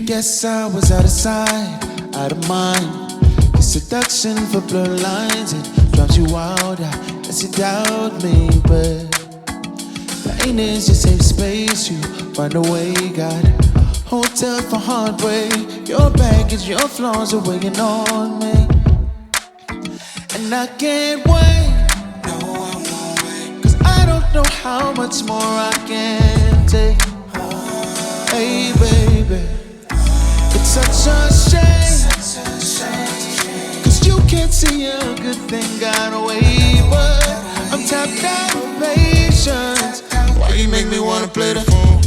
Guess I was out of sight, out of mind. Your seduction for blurred lines, it drops you out. I guess you doubt me, but pain is your safe space. You find a way, got hotel for heartbreak. Your baggage, your flaws are weighing on me, and I can't wait. No, I won't wait. 'Cause I don't know how much more I can take. Hey, baby, it's such a shame. 'Cause you can't see a good thing got away, but I'm tapped out of patience. Why you make me wanna play the fool?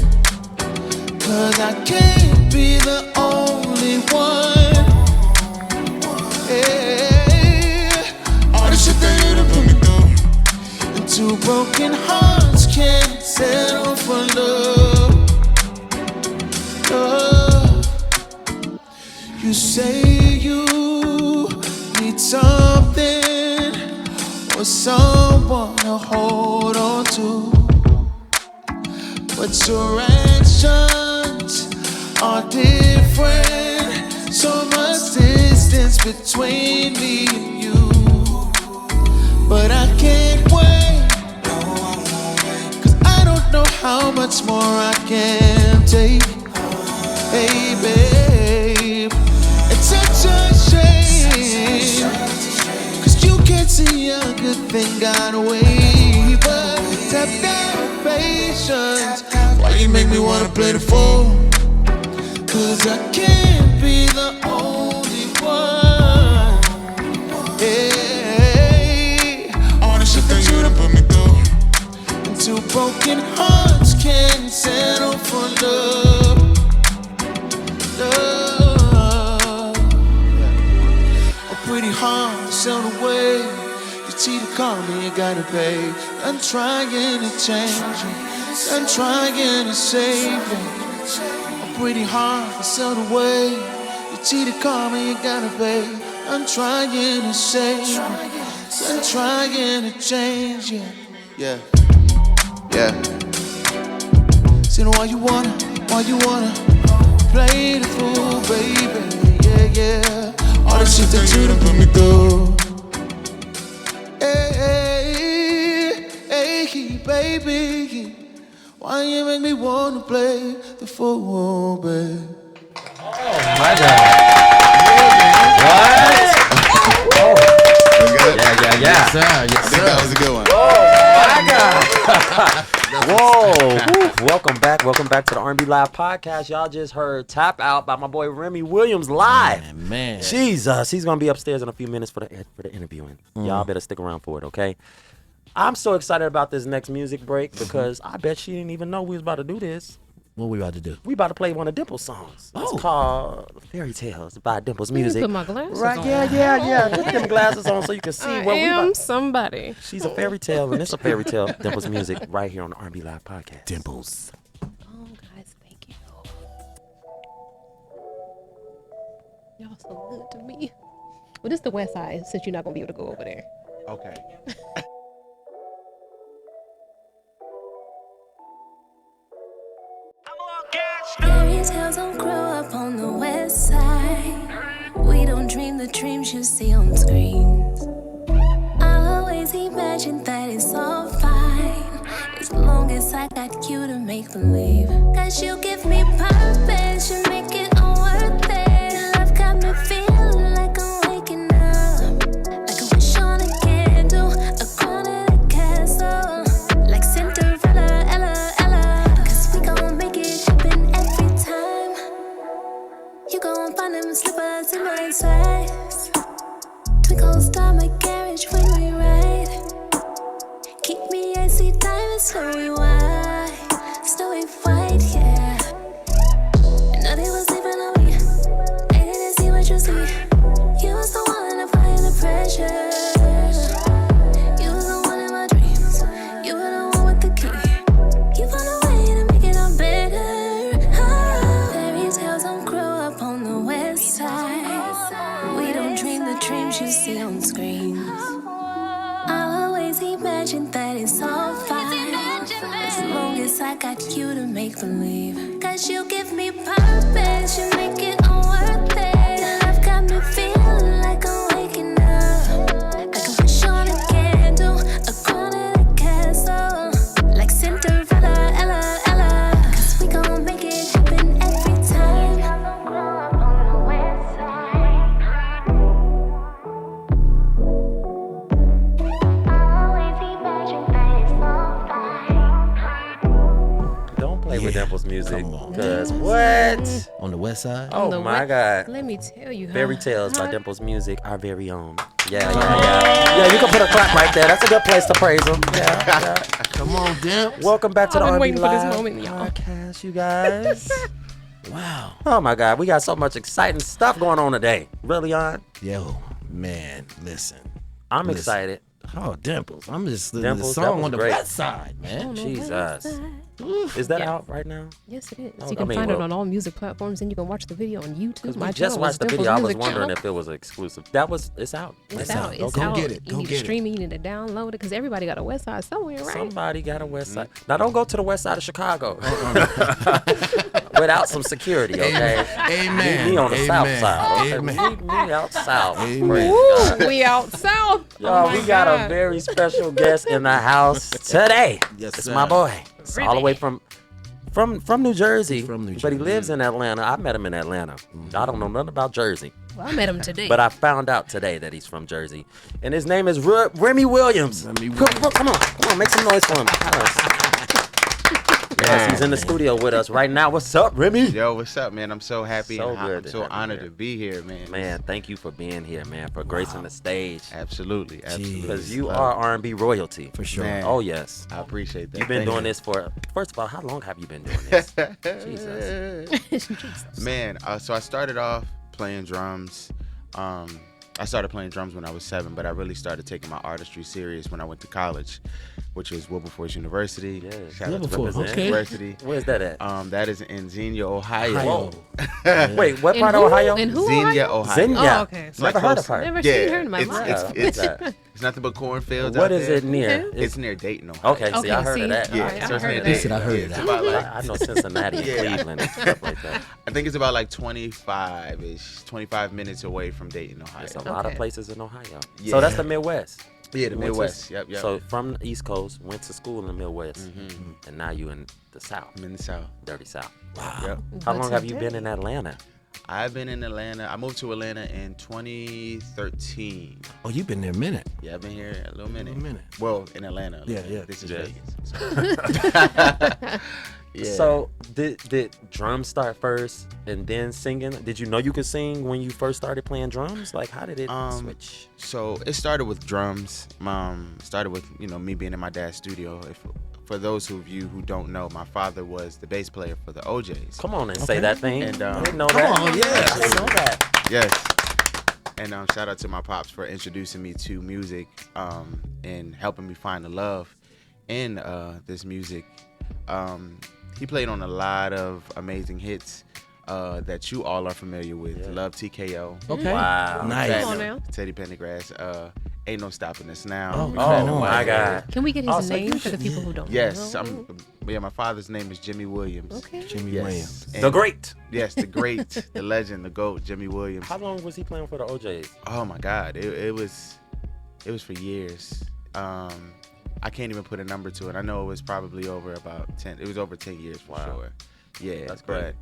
'Cause I can't be the only one. Hey, all the shit that you done put me through, and two broken hearts can't settle for love. You say you need something or someone to hold on to, but your actions are different. So much distance between me and you, but I can't wait. No, I won't wait. 'Cause I don't know how much more I can take. Hey, babe, it's such a shame. 'Cause you can't see a good thing got away, but tap down patience. Why you make me wanna play the fool? 'Cause I can't be the only one. Hey, all the shit that you done put me through, and two broken hearts can't settle for love. Pretty hard to sell the way. You cheated, call me, you gotta pay. I'm trying to change you, I'm trying to save you. I'm pretty hard to sell the way. You cheated, call me, you gotta pay. I'm trying to save you, I'm trying to change you. Yeah, yeah. So why you wanna play the fool, baby? Yeah, yeah. All the shit that you done put me through. Hey, hey, hey, baby, why you make me wanna play the fool, babe? Oh my God! What? Oh. Yeah. Yes, sir. Yes, sir. That was a good one. Oh my God! Whoa! Welcome back to the RnB-Live Podcast. Y'all just heard "Tap Out" by my boy Remey Williams live. Man. Jesus, he's gonna be upstairs in a few minutes for the interviewing. Y'all better stick around for it, okay? I'm so excited about this next music break because I bet she didn't even know we was about to do this. What we about to do? We about to play one of Dimple's songs. It's called Fairy Tales by Dimple's Music. Put my glasses right? on. Yeah. Put them glasses on so you can see what we about. Somebody. She's a fairy tale, and it's a fairy tale. Dimple's Music right here on the RnB-Live Podcast. Dimples. Oh, guys, thank you. Y'all so good to me. Well, this is the West Side, since you're not gonna be able to go over there. Okay. Fairy tales don't grow up on the west side. We don't dream the dreams you see on screens. I always imagine that it's all fine, as long as I got you to make believe. 'Cause you give me purpose, you make it all worth it. Love got me feeling like I'm waking up, like a wish on a candle, a crown in a castle, like Cinderella, Ella. 'Cause we gon' make it happen every time. You gon' find them slippers in my size. Twinkle star my carriage when we ride. Keep me icy diamonds, snowy white, yeah. And nothing was leaving on me. I didn't see what you see. You was the one applying the pressure. You was the one in my dreams. You were the one with the key. You found a way to make it all better. Fairy tales don't grow up on the west side. We don't dream the dreams you see on screens. I always imagine that it's all fine, as long as I I got you to make believe. Cause you give me purpose, you make it all worth it. Your love got me feeling like I'm waking up. I can push on a candle, a crown and a castle. Like Cinderella, Ella, Ella. Cause we gon' make it happen every time. Don't play with Dimple's music. Come on. Cause what? On the west side? Oh The my way- God. Let me tell you. Fairy Tales by Dimple's Music, our very own. Yeah. Yeah, you can put a clap right there. That's a good place to praise them. Yeah. Come on, Dimp. Welcome back to I've the been RnB waiting for this Live moment, y'all. Podcast, you guys. Wow. Oh my God, we got so much exciting stuff going on today. Really, on? Yo, man, listen. I'm Listen. excited. Oh, Dimples. I'm just listening to the Dimples, that song was on the great. west side, man. Jesus. Is that Yeah. out right now? Yes, it is. Oh, You can I mean, find it well- on all music platforms, and you can watch the video on YouTube. Because My we just channel watched the is video. Dimple's I was Music wondering channel. if it was exclusive. It's out. It's out. It's Go out. get it. You Go need get to it. stream it. You need to download it because everybody got a West Side somewhere, right? Somebody got a west side. Now don't go to the west side of Chicago without some security, okay? Amen. Meet me on the south Amen. side. Okay? Amen. Meet me out south. Amen. Praise Woo, God. we out south. Y'all, Oh my we got a God. very special guest in the house today. Yes, it's sir. my boy. It's all the Remy. way from New Jersey. From New But he Jersey. lives in Atlanta. I met him in Atlanta. I don't know nothing about Jersey. Well, I met him today. But I found out today that he's from Jersey. And his name is Remey Williams. Remey Come on, make some noise for him. Yes, he's in the studio with us right now. What's up, Remy? Yo, what's up, man? I'm so happy. So and good I'm to so have you honored here. to be here, man. Man, thank you for being here, man, for gracing the stage. Absolutely. Because you Love are R&B royalty. For sure. Man. Oh, yes. I appreciate that. You've been Thank doing this for, first of all, how long have you been doing this? Jesus. you. Man, so I started off playing drums. I started playing drums when I was 7, but I really started taking my artistry serious when I went to college, which was Wilberforce University. Yeah. Shout out to Wilberforce, Wilberforce okay. University. Where's that at? That is in Xenia, Ohio. Ohio. Wait, what In part who? of Ohio? In who? Xenia, Ohio? Ohio. Xenia. Oh, okay. It's like Never heard close- of her. Never Yeah, seen her in my life. It's nothing but cornfields What out is there. it near? It's near Dayton, Ohio. Okay, see, I Okay, heard see? of that. Yeah, All right, so I it's heard near of He Dayton. said I heard Yeah, of it's that. about like I know Cincinnati and Yeah. Cleveland and stuff like that. I think it's about like 25 minutes away from Dayton, Ohio. There's a lot of Okay. places in Ohio. Yeah. So that's the Midwest. Yeah, the You went to- Midwest. Yep. So from the East Coast, went to school in the Midwest, and now you in the South, I'm in the South. dirty South. Yep. How But long have you been today- in Atlanta? I've been in Atlanta. I moved to Atlanta in 2013. Oh, you've been there a minute. Yeah, I've been here a little minute. minute. Well, in Atlanta. Yeah, yeah. This is Yeah. Vegas. Yeah. So did drums start first and then singing? Did you know you could sing when you first started playing drums? Like how did it switch? So it started with drums. Started with me being in my dad's studio. For those of you who don't know, my father was the bass player for the OJs. Come on and say that thing. And, I didn't know Come that. on, yeah. I didn't know that. Yes. And shout out to my pops for introducing me to music and helping me find the love in this music. He played on a lot of amazing hits that you all are familiar with. Yeah. Love TKO. Okay. Wow. Nice. Platinum, Come on now. Teddy Pendergrass. Ain't No Stopping Us Now. Oh, Oh my God. Can we get his Oh, so name you for the people who don't Yes. know? My father's name is Jimmy Williams. Okay. Jimmy Yes. Williams. And- The great. Yes, the great, the legend, the GOAT, Jimmy Williams. How long was he playing for the OJs? Oh my God, it was for years. I can't even put a number to it. I know it was probably over about 10. It was over 10 years for Wow. sure. Yeah, That's great.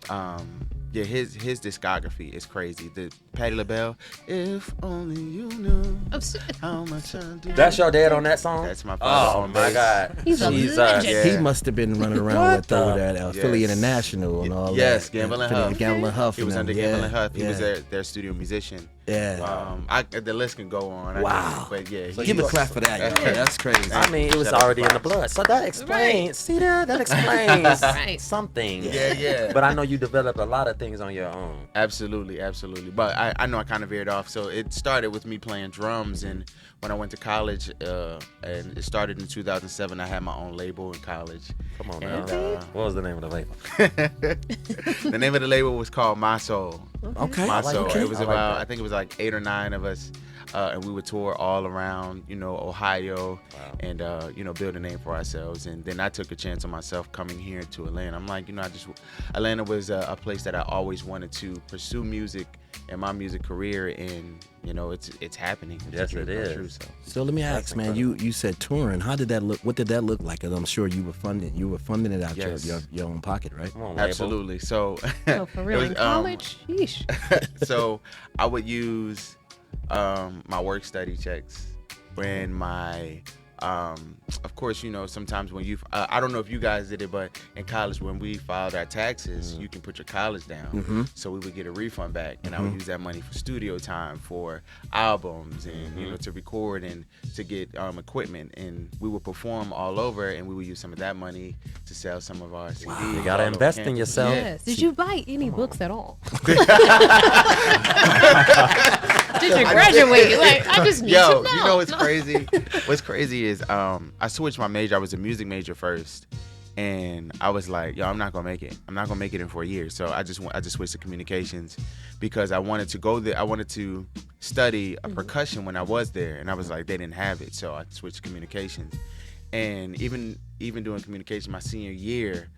But his discography is crazy. The Patti LaBelle, if only you knew Oh, shit. how much I do. That's your dad on that song? That's my father Oh on my bass. God. He's a Jesus. legend. Yeah. He must have been running around What with over the- that Philly Yes. International and all Yes, that. Gamble and Philly- Huff. Gamble and Huff. He was and under them. Gamble Yeah, and Huff. He was yeah. their studio musician. Yeah. The list can go on. Wow. But yeah, Give a clap for that. Yeah, that's crazy. I mean, it was Shout out already to in the Pops. blood. So that explains. See there? That explains Right. something. Yeah. But I know you developed a lot of things on your own. Absolutely. But I know I kind of veered off. So it started with me playing drums, and when I went to college, and it started in 2007, I had my own label in college. Come on And, now. What was the name of the label? The name of the label was called My Soul. Okay. My like Soul. that. It was I like about, that. I think it was like 8 or 9 of us. and we would tour all around, Ohio, and build a name for ourselves. And then I took a chance on myself coming here to Atlanta. I'm like, Atlanta was a place that I always wanted to pursue music and my music career, and it's happening. Yes, it is. True, So let me ask, man. You said touring. How did that look? What did that look like? 'Cause I'm sure you were funding it out Yes. your own pocket, right? Come on, label. Absolutely. So, Oh, for real? In college? Sheesh. so I would use my work study checks when my of course, sometimes when I don't know if you guys did it, but in college when we filed our taxes, you can put your college down. So we would get a refund back, and I would use that money for studio time, for albums, and to record and to get equipment, and we would perform all over, and we would use some of that money to sell some of our CDs. You gotta invest in yourself. Yes. Did you buy any books at all? Did you graduate? Like, I just need to know. You know what's crazy? What's crazy is I switched my major. I was a music major first, and I was like, I'm not gonna make it. I'm not gonna make it in 4 years. So I just switched to communications because I wanted to go there. I wanted to study percussion when I was there, and I was like, they didn't have it, so I switched to communications. And even doing communication my senior year,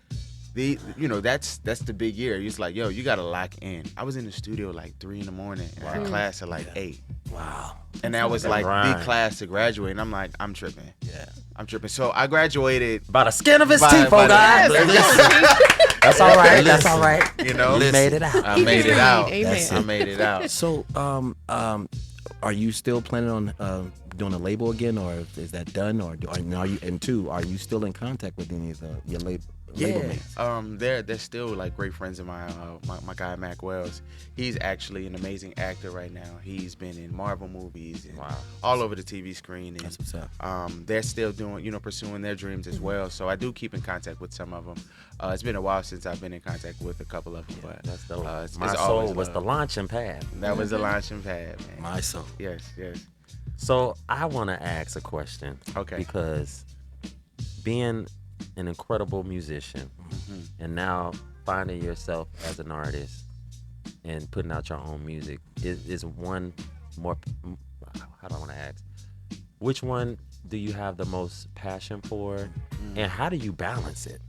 that's the big year. It's like, you gotta lock in. I was in the studio like 3 a.m. and I had class at like 8. Wow. And that was like the class to graduate. And I'm like, I'm tripping. Yeah. I'm tripping. So I graduated by the skin of his teeth, oh God. That's all right. That's all right. You made it out. I made it out. Amen. I made it out. So, are you still planning on doing a label again, or is that done, or are you still in contact with any of your label mates? They're still like great friends of mine. My guy Mac Wells, he's actually an amazing actor right now. He's been in Marvel movies and all over the TV screen. And, that's what's up. They're still doing, pursuing their dreams as well. So I do keep in contact with some of them. It's been a while since I've been in contact with a couple of them, but that's the my soul was the launching pad. That was the launching pad, man. My soul. Yes. So I want to ask a question. Okay. Because being an incredible musician and now finding yourself as an artist and putting out your own music is one more. How do I want to ask? Which one do you have the most passion for, and how do you balance it?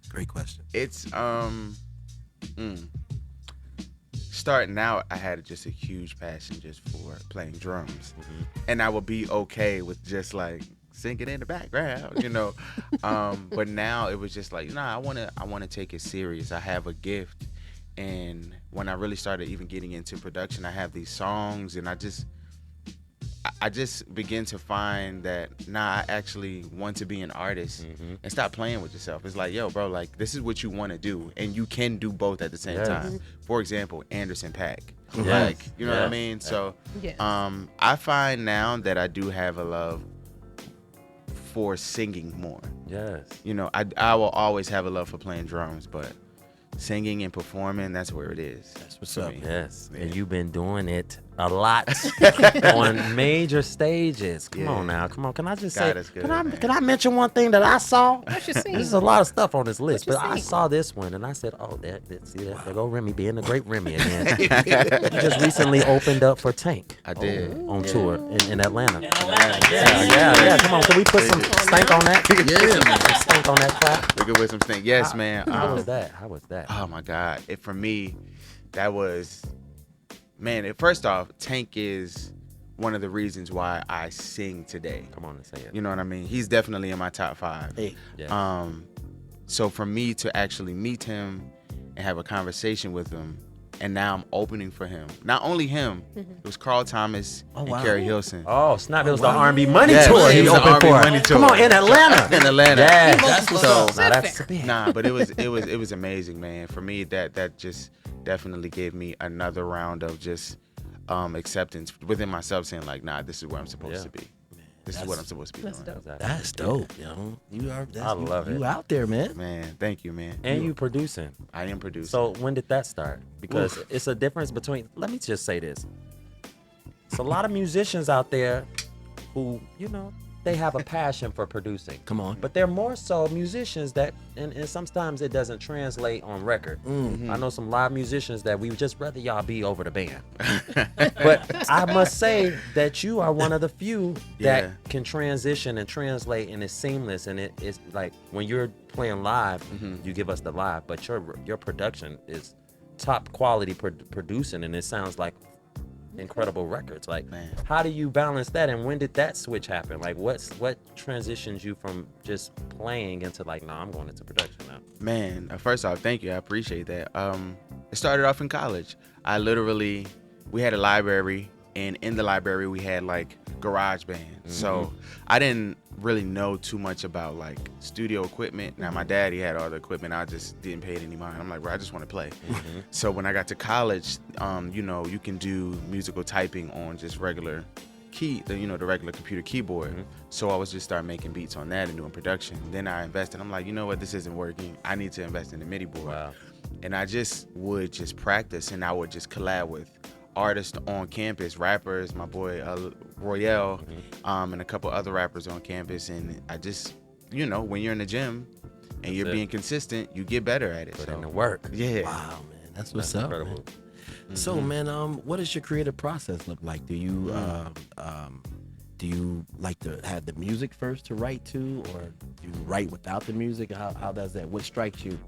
Great question. It's starting out, I had just a huge passion just for playing drums, and I would be okay with just like singing in the background, but now it was just like, I want to take it serious. I have a gift, and when I really started even getting into production, I have these songs, and I just begin to find that I actually want to be an artist and stop playing with yourself. It's like, yo, bro, like this is what you want to do, and you can do both at the same time. For example, Anderson .Paak. Like, you know what I mean? So I find now that I do have a love for singing more. Yes. I will always have a love for playing drums, but singing and performing, that's where it is. That's what's up. Yes. Yeah. And you've been doing it a lot on major stages. Come on now. Come on. Can I just say, can I mention one thing that I saw? What you see? There's a lot of stuff on this list, but I see? saw this one and I said, oh, there go Remy being the great Remy again. You just recently opened up for Tank. I did. On tour in Atlanta. Yeah. Come on. Can we put some stank on that? Yeah. Stank on that clap. We could put some stank. Yes, man. How was that? Oh my God. For me, that was, man, first off, Tank is one of the reasons why I sing today. Come on and say it. You know what I mean? He's definitely in my top 5. Hey. Yeah. So for me to actually meet him and have a conversation with him, and now I'm opening for him. Not only him, it was Carl Thomas and Carrie Hilson. Oh, snap. It was the R&B Money Yes, Tour it he was the opened R&B for. Money Tour. Come on, in Atlanta. In Atlanta. Yeah. That's what's up. That's big. Nah, but it was amazing, man. For me, that just definitely gave me another round of just acceptance within myself, saying like, nah, this is where I'm supposed to be. This is what I'm supposed to be doing. That's dope, You are. I love it. You out there, man. Man, thank you, man. And you producing. I am producing. So when did that start? Because it's a difference between, let me just say this. It's a lot of musicians out there who, they have a passion for producing. Come on. But they're more so musicians that, and sometimes it doesn't translate on record. I know some live musicians that we would just rather y'all be over the band. But I must say that you are one of the few that can transition and translate, and it's seamless. And it's like when you're playing live, you give us the live, but your production is top quality producing, and it sounds like incredible records. Like, how do you balance that, and when did that switch happen? Like, what transitions you from just playing into like, I'm going into production now? Man, first off, thank you. I appreciate that. It started off in college. We had a library, and in the library we had like garage band. So I didn't really know too much about like studio equipment. Now my daddy had all the equipment. I just didn't pay it any mind. I'm like, bro, I just want to play. So when I got to college, you can do musical typing on just regular the regular computer keyboard. So I was just start making beats on that and doing production. Then I invested. I'm like, you know what, this isn't working. I need to invest in the MIDI board. Wow. And I just would just practice, and I would just collab with artists on campus, rappers, my boy Royale, and a couple other rappers on campus. And I just, when you're in the gym and you're being consistent, you get better at it. Put in the work. Yeah. Wow, man, that's what's up, incredible. man. So, man, what does your creative process look like? Do you like to have the music first to write to, or do you write without the music? How does that? What strikes you?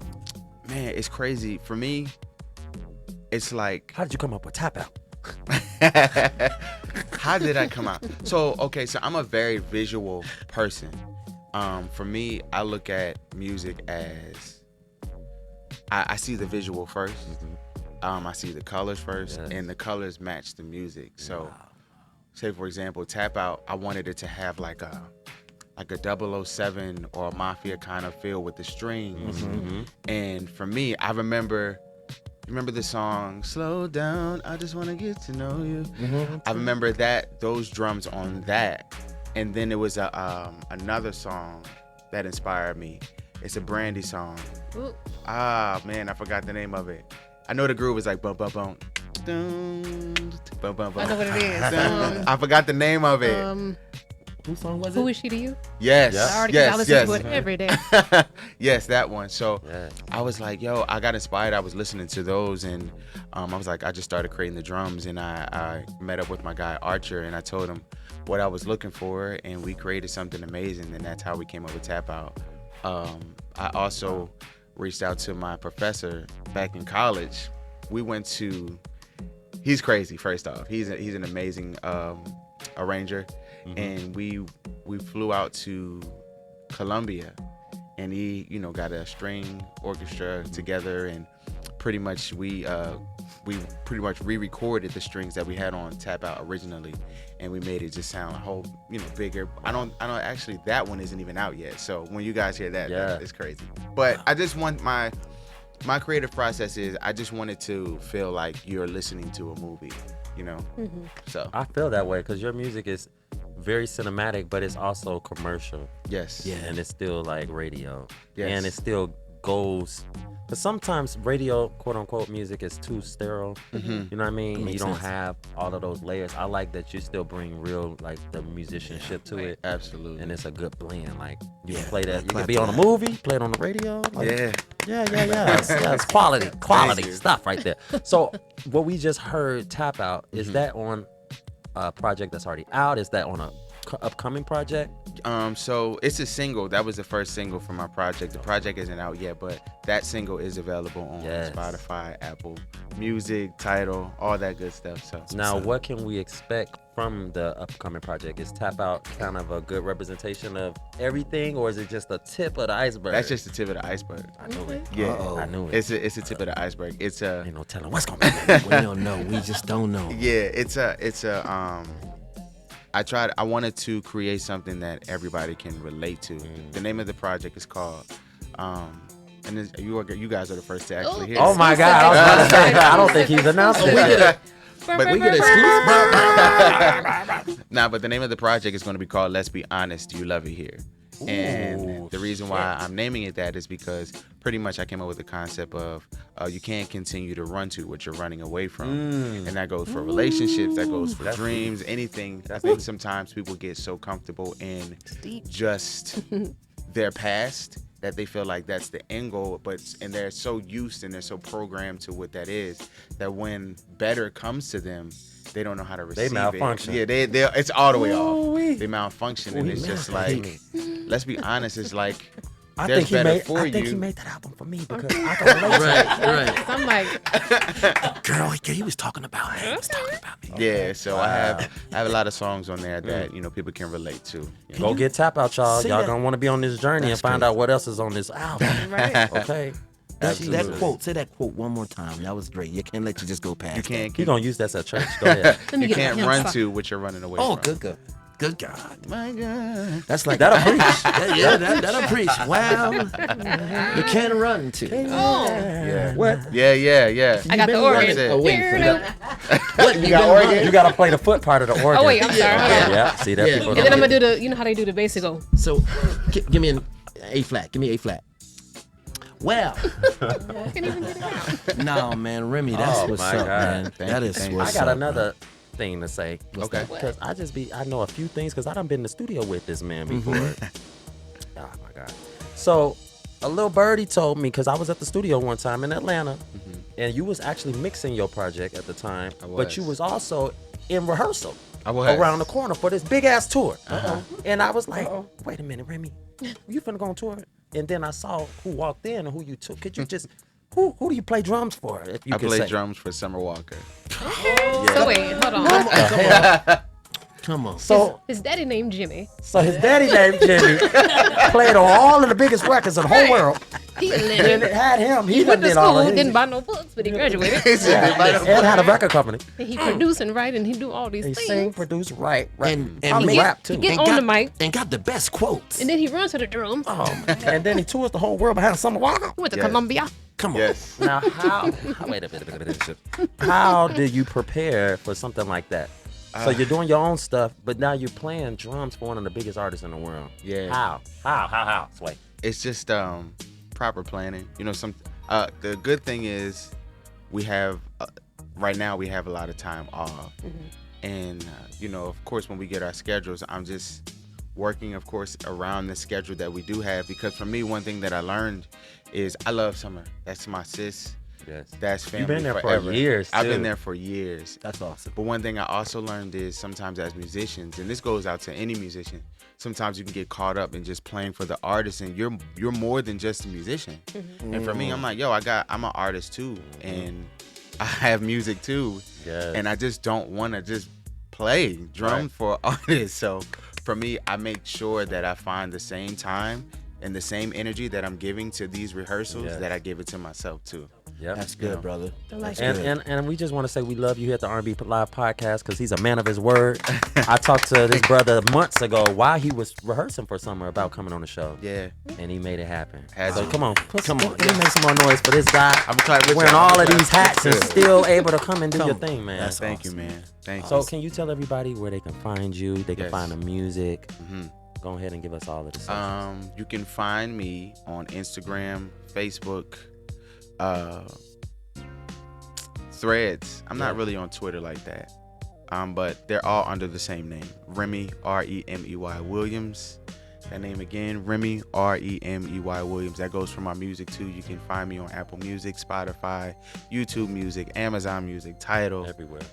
Man, it's crazy. For me, it's like, How did you come up with Tap Out? how did I come out? So I'm a very visual person. For me, I look at music as I see the visual first. I see the colors first, and the colors match the music. So, say for example, Tap Out, I wanted it to have like a 007 or a Mafia kind of feel with the strings. And for me, I remember the song Slow Down, I Just Want to Get to Know You. I remember those drums on that. And then there was another song that inspired me. It's a Brandy song. Ooh. Man, I forgot the name of it. I know the groove is like bum bum bum. Dun, bum, bum, bum. I know what it is. Dun. I forgot the name of it. Whose song was Who it? Is She to You? Yes. I Yes. listen to it every day. Yes, that one. So Yeah. I was like, yo, I got inspired. I was listening to those, and I was like, I just started creating the drums, and I met up with my guy Archer, and I told him what I was looking for, and we created something amazing, and that's how we came up with Tap Out. I also reached out to my professor back in college. We went to, he's crazy, first off. He's an amazing arranger. And we flew out to Columbia, and he got a string orchestra together, and pretty much we re-recorded the strings that we had on Tap Out originally, and we made it just sound a whole bigger. I don't actually, that one isn't even out yet, so when you guys hear that, it's crazy. But I just want my creative process is, I just wanted to feel like you're listening to a movie, so I feel that way because your music is very cinematic, but it's also commercial. yes. Yeah. And it's still like radio. Yes. And it still goes. But sometimes radio, quote unquote, music is too sterile. You know what I mean? Makes You don't sense. have all of those layers. I like that you still bring real, like, the musicianship to it. Absolutely. And it's a good blend. Like, you Yeah, can play that. You clap can be to on a that. movie, play it on the radio. Like, Yeah. Yeah. It's quality you. stuff right there. So what we just heard, Tap Out, is that on a project that's already out? Is that on a upcoming project? So it's a single. That was the first single from my project. The project isn't out yet, but that single is available on Yes. Spotify, Apple Music, Tidal, all that good stuff. So Now, what can we expect from the upcoming project? Is Tap Out kind of a good representation of everything, or is it just the tip of the iceberg? that's just the tip of the iceberg. I knew it. Yeah, I knew it. it's a tip of the iceberg. It's a Ain't no telling what's gonna be. We don't know. We just don't know. yeah. I wanted to create something that everybody can relate to. The name of the project is called, and you guys are the first to actually hear. Oh it. my God! I was about to say, I don't think he's announced it. But We get exclusive. Nah, but the name of the project is going to be called "Let's Be Honest, You Love It Here," And the reason why I'm naming it that is because pretty much I came up with the concept of you can't continue to run to what you're running away from. And that goes for relationships, that goes for dreams, anything. I think sometimes people get so comfortable in just their past that they feel like that's the end goal, and they're so used and they're so programmed to what that is that when better comes to them, they don't know how to receive They malfunction. it. Yeah, they it's all the way off. They malfunction, and it's just like, let's be honest, it's like I there's think better for I think you. he made that album for me because I can relate. Right. So I'm like, Girl, he was talking about me. He was talking about me. Yeah, so I have a lot of songs on there that people can relate to. You know? Go get Tap Out, y'all. Say Y'all that- gonna want to be on this journey and That's find crazy. out what else is on this album. right. Okay. That quote, say that quote one more time. That was great. You can't let you just go past. You can't. You gonna use that at church? Go ahead. Let me You get my can't hands run up. to what you're running away Oh, from. good God. My God. That's like That'll preach. that'll preach. Wow. You can't run to. Yeah. What? Yeah. I got the been organ. running away Here from it that. is. What You got organ? You gotta play the foot part of the organ. Oh wait, I'm sorry. Hold on. Yeah. See that? Yeah. People And then I'm don't gonna do the, you know how they do the basic go. So, give me an A flat. Give me A flat. Well, Can't even get it out. no, man, Remy, that's Oh, what's my up, God. man. That is Thank you. what's I got up, another thing to say. Okay. Because I know a few things because I done been in the studio with this man before. Oh my God. So a little birdie told me, because I was at the studio one time in Atlanta, and you was actually mixing your project at the time, but you was also in rehearsal I was. around the corner for this big ass tour. And I was like, wait a minute, Remy, you finna go on tour? And then I saw who walked in and who you took. Could you just who do you play drums for? If you I could play say? drums for Summer Walker. So wait, hold on. Come on. So His daddy named Jimmy. his daddy named Jimmy played on all of the biggest records in the whole world. He And lived. it had him. He done went to did all school, of his. didn't buy no books, but he graduated. And had a record company. And he produced and write and he do all these He things. sing, produce, write, And probably he rap too. he get and on got, the mic. and got the best quotes. And then he runs to the drums. Oh, and then he tours the whole world behind Summer Walker. He went to Yes. Colombia. Come on. Yes. Now, wait a minute. How do you prepare for something like that? So you're doing your own stuff, but now you're playing drums for one of the biggest artists in the world. Yeah. How? Sway. It's just proper planning. You know, the good thing is we have right now we have a lot of time off, and of course when we get our schedules, I'm just working, of course, around the schedule that we do have. Because for me, one thing that I learned is I love Summer. That's my sis. Yes. That's family. You've been there forever. for years. I've too. been there for years. That's awesome. But one thing I also learned is sometimes as musicians, and this goes out to any musician, sometimes you can get caught up in just playing for the artist, and you're more than just a musician. And for me, I'm like, I'm an artist too, and I have music too, Yes. and I just don't want to just play drum for artists. So for me, I make sure that I find the same time and the same energy that I'm giving to these rehearsals, Yes. that I give it to myself too. Yep. That's good, brother. like That's And, good. and we just want to say we love you here at the RnB-Live Podcast because he's a man of his word. I talked to this brother months ago while he was rehearsing for Summer about coming on the show. Yeah. And he made it happen. Has So to. come on. Come on. Let me make some more noise for this guy. I'm glad with wearing y'all. all of these hats and still able to come and do Come your on. thing, man. That's Thank you, awesome. man. Thank you. So can you tell everybody where they can find you? They can Yes. find the music. Mhm. Go ahead and give us all of the socials. You can find me on Instagram, Facebook, Threads. I'm not really on Twitter like that. But they're all under the same name. Remy, R-E-M-E-Y Williams. That name again, Remy, R-E-M-E-Y Williams. That goes for my music too. You can find me on Apple Music, Spotify, YouTube Music, Amazon Music, Tidal,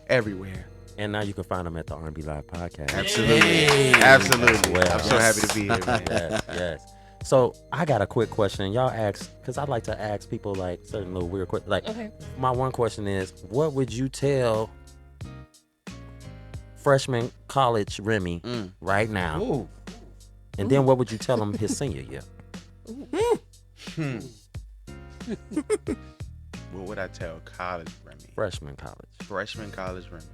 everywhere. And now you can find them at the RnB-Live Podcast. Absolutely. Absolutely. Well, I'm so happy to be here, man. Yes. So I got a quick question. Y'all ask, because I like to ask people like certain little weird questions. Like, Okay. my one question is, what would you tell freshman college Remy right now? Ooh. And then what would you tell him his senior year? What would I tell college Remy? Freshman college. Freshman college Remy.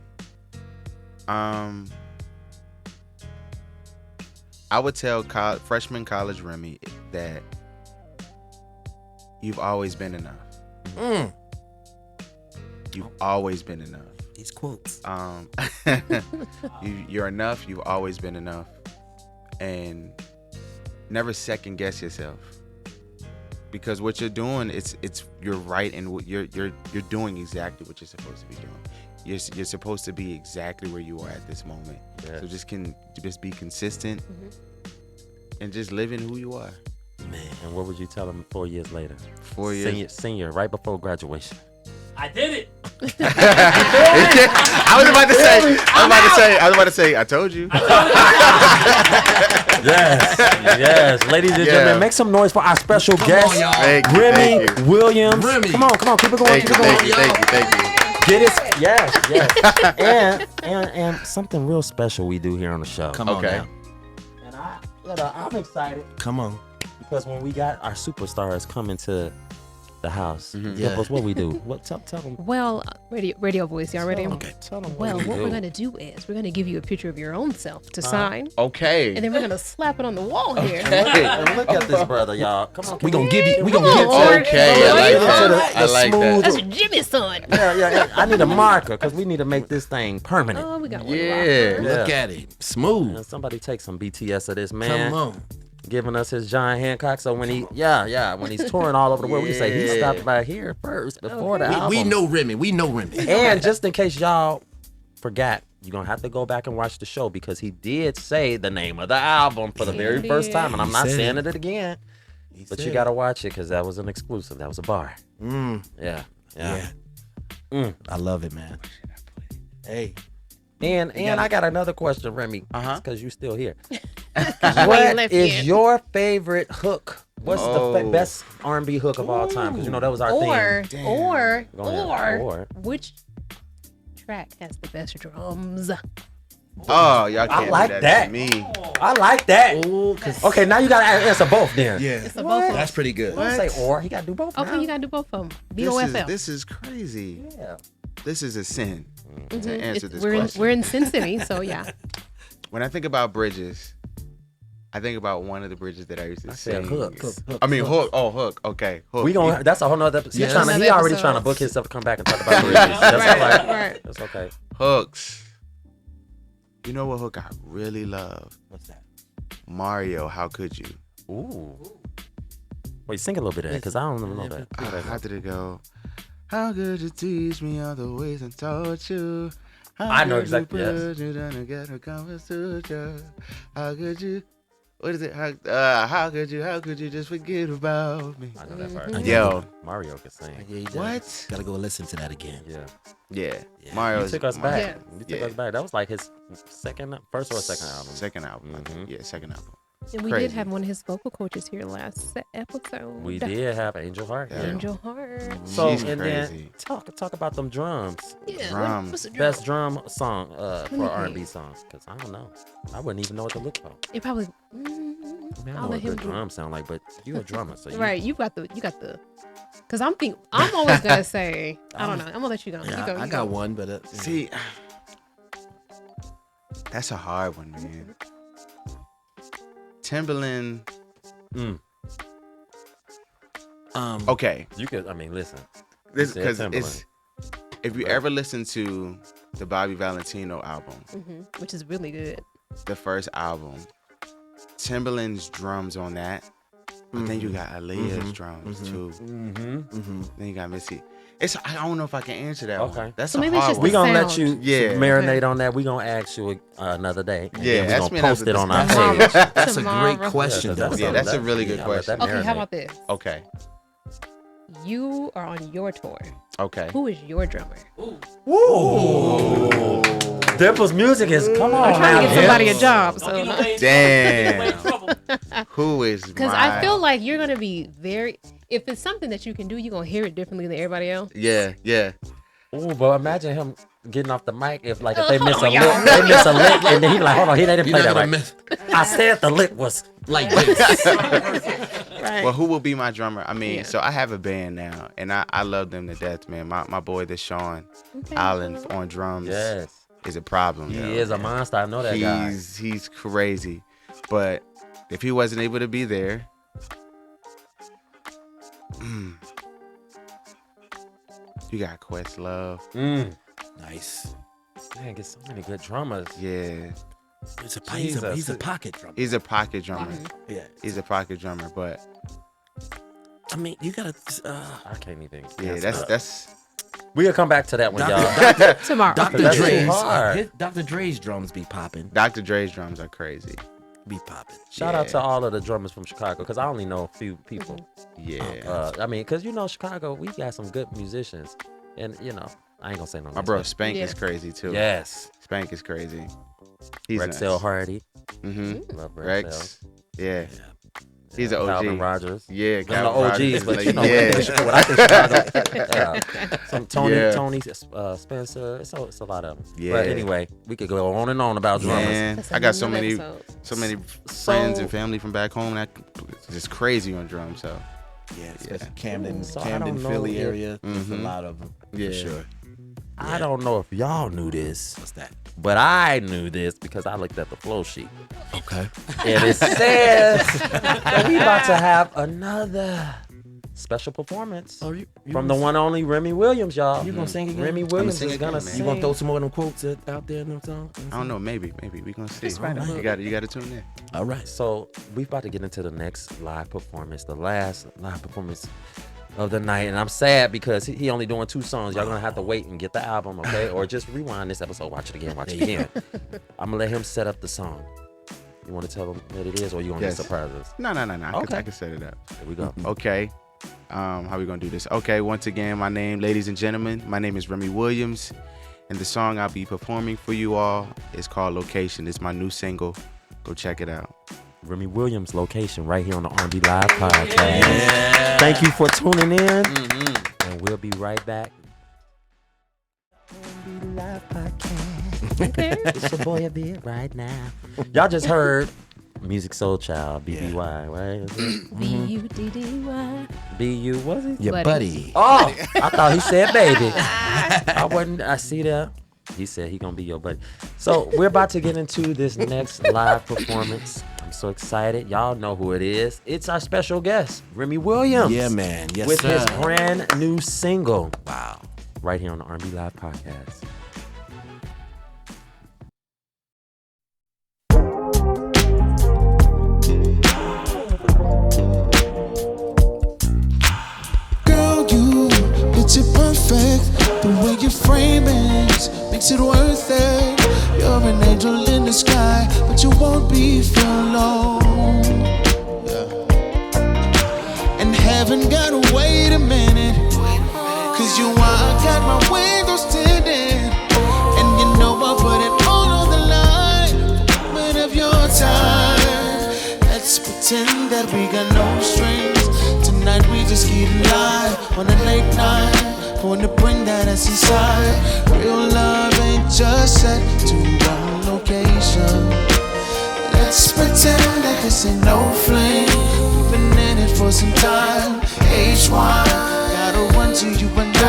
I would tell freshman college Remy that you've always been enough. You've always been enough. These quotes. You're enough. You've always been enough. And never second guess yourself, because what you're doing, you're right, and you're doing exactly what you're supposed to be doing. You're supposed to be exactly where you are at this moment. Yes. So just be consistent and just live in who you are. Man, and what would you tell them 4 years later? 4 years. Senior, right before graduation. I did it. I was about to say, I told you. Yes. Ladies and gentlemen, make some noise for our special guest, Remey Williams. Remy. Come on, keep it going. Thank you. Get it? Yes. and something real special we do here on the show. Come on now. And I'm excited Come on. because when we got our superstars coming to the house, Yeah. Dimples, what we do? What tell them? Well, radio voice, y'all ready? Okay. Tell them. Well, we what do. we're gonna do is we're gonna give you a picture of your own self to sign, Okay. and then we're gonna slap it on the wall here. And look at this brother, y'all. Come on. We gonna give you. We Come gonna on, get Lord. Okay, I like that. I like that. That's Jimmy's son. Yeah. I need a marker because we need to make this thing permanent. Oh, we got one. Yeah. Look at it. Smooth. And somebody take some BTS of this man. Come on. Giving us his John Hancock. So when when he's touring all over the world, we say he stopped by here first before the album. We know Remy. We know Remy. And just in case y'all forgot, you're gonna have to go back and watch the show because he did say the name of the album for the very He first did. time, and I'm not said saying it. it again. But said you it. gotta watch it because that was an exclusive. That was a bar. Yeah. I love it, man. Hey. And I got another question, Remy. Uh-huh. Because you're still here. What What is your favorite hook? What's the best R&B hook of all time? Because that was our theme. Or Go ahead. Or. which track has the best drums? Oh, y'all can't like do that, that. to me. I like that. Ooh, 'cause- Okay, now you gotta answer both then. Yeah. It's a both of That's pretty good. Don't say or. He gotta do both. Okay, now. you gotta do both of them. BOFL. This is crazy. Yeah. This is a sin to answer this we're question. in Sin City, so yeah. When I think about bridges, I think about one of the bridges that I used to I sing. said hook. I mean hook. Oh, hook. Okay, hook. We gonna. That's a whole nother episode. Yes. He Another already episode. trying to book himself to come back and talk about bridges. That's Right, all right. right. That's okay. hooks. You know what hook I really love? What's that? Mario. How could you? Ooh. Wait, sing a little bit of that because I don't even know that. How did it go? How could you teach me all the ways I taught you? How I know could exactly, You yes. put it on a get a conversation? How could you? What is it? How could you just forget about me? I know that part. Yo. Mario can sing. Yeah, he does. What? Gotta go listen to that again. Yeah. Yeah. Mario You took us back. Yeah. You took Yeah. us back. That was like his first or second album. Second album. I Mhm. think. Yeah, second album. And we Crazy. did have one of his vocal coaches here last episode. We did have Angel Heart. Yeah. Angel Heart. So She's and crazy. then talk about them drums. Yeah. Drums. What's the drum? Best drum song for me R&B think. songs because I don't know. I wouldn't even know what to look for. It probably. I mean, I I'll know let what him good do. drums sound like, but you're a drummer, so you, Right, you got the. Cause I'm always gonna say. I don't know. I'm gonna let you go. Yeah, you go. I you got go. one, but See, that's a hard one, man. Timberland. Okay, You could. I mean, listen. this said because Timberland. it's if you ever listen to the Bobby Valentino album, Which is really good. the first album, Timberland's drums on that, but then you got Aaliyah's drums too. Then you got Missy. I don't know if I can answer that Okay. one. That's So a maybe it's hard just one. We gonna let sound. you Yeah. marinate on that. We gonna ask you another day. And Yeah, then we ask gonna me post another it on our Tomorrow. page. that's a Tomorrow. great question, though. Yeah, that's a really good I'll let that question. Okay, how marinate. about this? Okay. You are on your tour. Okay. Who is your drummer? Dimples music is come on I'm trying to now, get somebody a Dimples. job. So. Damn. Who is Because I feel like you're gonna be very. If it's something that you can do, you're gonna hear it differently than everybody else. Yeah. Ooh, but imagine him getting off the mic if they miss a lick, and then he like, hold on, he didn't You're play not that gonna right. miss I said the lick was like this. Right. Well, who will be my drummer? I mean, Yeah. so I have a band now, and I love them to death, man. My boy, Deshaun Okay. Allen on drums yes. is a problem. He yo, is a man. monster. I know that guy. He's crazy. But if he wasn't able to be there, you got Questlove. Nice. Man, get so many good drummers. Yeah. He's a pocket drummer. He's a pocket drummer. Yeah. He's a pocket drummer, but I mean, you gotta. I can't even. yeah, that's. We'll come back to that one, y'all. Tomorrow. Dr. That's too Dre's. hard. Dr. Dre's drums be popping. Dr. Dre's drums are crazy. Be popping. Shout out to all of the drummers from Chicago, because I only know a few people. Yeah. I mean, because Chicago, we got some good musicians, and I ain't gonna say no. My bro Spank is crazy too. Yes. Spank is crazy. He's Rexel Hardy. Mm-hmm. Love Rex. Yeah. He's an OG. Calvin Rogers. Yeah, Them the Calvin OGs, Rogers. but Yeah. when I think Chicago, some Tony, Yeah. Spencer. It's a lot of them. Yeah. But anyway, we could go on and on about drummers. Man, That's I got so another many episode. friends and family from back home that just crazy on drums. So Yeah, especially Camden, So I don't know Philly if- area. There's a lot of them. Yeah. For sure. I don't know if y'all knew this, What's that? but I knew this because I looked at the flow sheet. Okay. And it says that we about to have another special performance Oh, you from the one only Remey Williams, y'all. You gonna sing again? Remy Williams sing is gonna again, man. sing. You gonna throw some more of them quotes out there in them songs? I don't know. Maybe we gonna see. Just right a You got to tune in. All right. So we about to get into the next live performance, the last live performance of the night, and I'm sad because he only doing 2 songs. Y'all gonna have to wait and get the album, okay? Or just rewind this episode, watch it again. I'm gonna let him set up the song. You want to tell him what it is, or you gonna Yes. get surprises? No. Okay. I can set it up. Here we go. Okay. How we gonna do this? Okay. Once again, ladies and gentlemen, my name is Remey Williams, and the song I'll be performing for you all is called "Location." It's my new single. Go check it out. Remey Williams, Location, right here on the RnB-Live Podcast. Thank you for tuning in, and we'll be right back. RnB-Live Podcast. Okay. It's your boy a bit right now. Y'all just heard Music Soul Child, BBY, right? B-U-D-D-Y. B-U, was it? Your buddy. Oh, I thought he said baby. I see that. He said he gonna be your buddy. So we're about to get into this next live performance. I'm so excited. Y'all know who it is. It's our special guest, Remey Williams. Yeah, man. Yes, with sir. his brand new single. Wow. Right here on the RnB-Live Podcast. Girl, you picture perfect. The way you frame it makes it worth it. You're an angel in the sky, but you won't be for long. And heaven gotta wait a minute, 'cause you are, I got my windows tinted. And you know I put it all on the line. Moment of your time. Let's pretend that we got no strings. Tonight we just get live on a late night. Wanna bring that ass inside. Real love ain't just set to one location. Let's pretend that this ain't no flame. We've been in it for some time. H1, gotta run to you and I.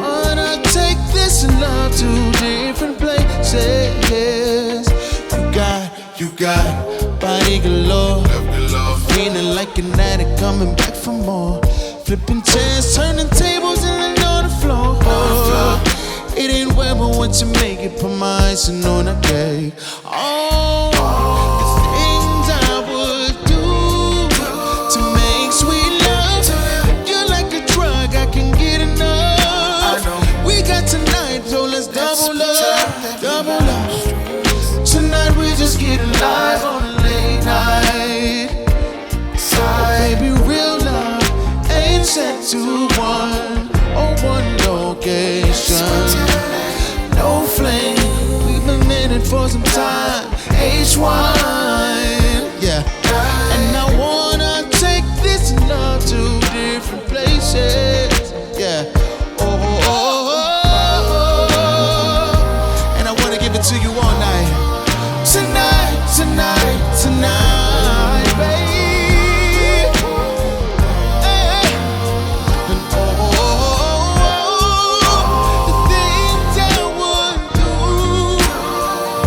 Wanna take this love to different places. You got body galore. Feeling like an addict coming back for more. Flipping chairs, turning tables, and on the floor. It ain't where but what you make it. Put my icing on a cake. Oh, the things I would do to make sweet love. You're like a drug, I can get enough. We got tonight, so let's double up, double up. Tonight we just get alive on a late night. Baby, real love ain't set to one location. No flame, we've been in it for some time. H1, yeah. And I wanna take this love to different places, yeah. And I wanna give it to you all night. Tonight, babe. And the things I would do,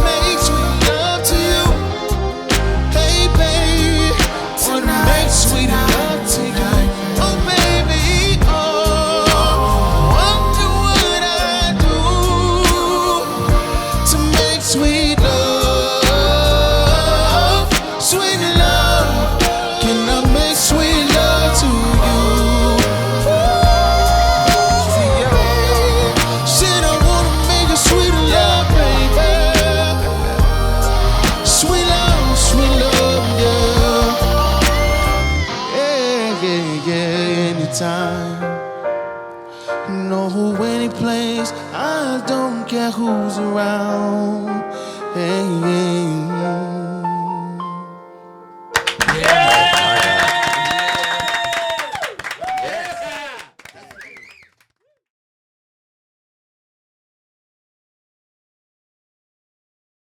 make sweet love to you. Hey, babe, wanna make sweet love to you. Oh, baby, wonder what I do to make sweet love. don't care who's around. Hey, yeah.